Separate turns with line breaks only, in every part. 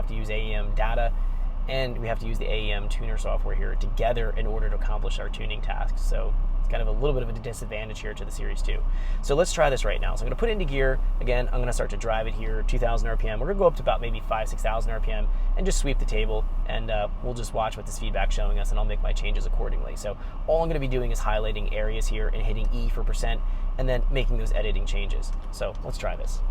have to use AEM data, and we have to use the AEM tuner software here together in order to accomplish our tuning tasks. So it's kind of a little bit of a disadvantage here to the Series 2. So let's try this right now. So I'm going to put it into gear. Again, I'm going to start to drive it here, 2,000 RPM. We're going to go up to about maybe 6,000 RPM and just sweep the table, and we'll just watch what this feedback's showing us, and I'll make my changes accordingly. So all I'm going to be doing is highlighting areas here and hitting E for %, and then making those editing changes. So let's try this.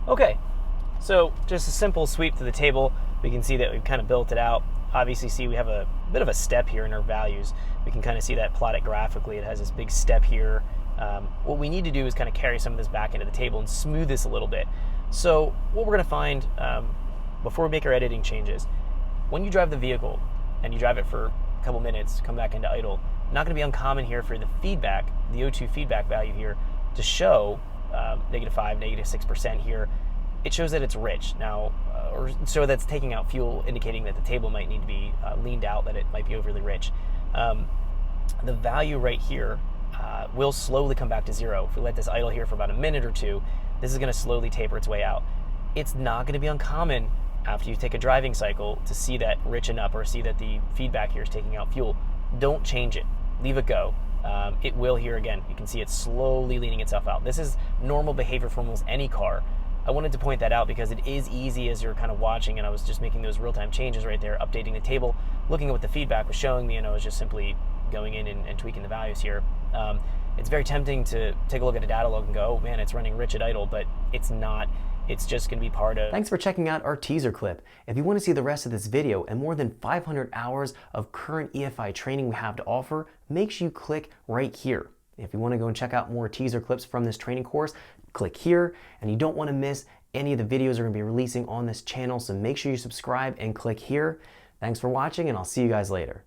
Okay, so just a simple sweep to the table. We can see that we've kind of built it out. Obviously see we have a bit of a step here in our values. We can kind of see that plotted graphically. It has this big step here. What we need to do is kind of carry some of this back into the table and smooth this a little bit. So what we're going to find before we make our editing changes, when you drive the vehicle and you drive it for a couple minutes, come back into idle, not going to be uncommon here for the feedback, the O2 feedback value here, to show -5, -6% here. It shows that it's rich now, or so that's taking out fuel, indicating that the table might need to be leaned out, that it might be overly rich. The value right here will slowly come back to 0. If we let this idle here for about a minute or two, this is going to slowly taper its way out. It's not going to be uncommon after you take a driving cycle to see that richen up, or see that the feedback here is taking out fuel. Don't change it. Leave it go. It will here again. You can see it's slowly leaning itself out. This is normal behavior for almost any car. I wanted to point that out because it is easy as you're kind of watching, and I was just making those real-time changes right there, updating the table, looking at what the feedback was showing me, and I was just simply going in and tweaking the values here. It's very tempting to take a look at a data log and go, oh man, it's running rich at idle, but it's not. It's just going to be part of...
Thanks for checking out our teaser clip. If you want to see the rest of this video and more than 500 hours of current EFI training we have to offer, make sure you click right here. If you want to go and check out more teaser clips from this training course, click here. And you don't want to miss any of the videos we're going to be releasing on this channel, so make sure you subscribe and click here. Thanks for watching, and I'll see you guys later.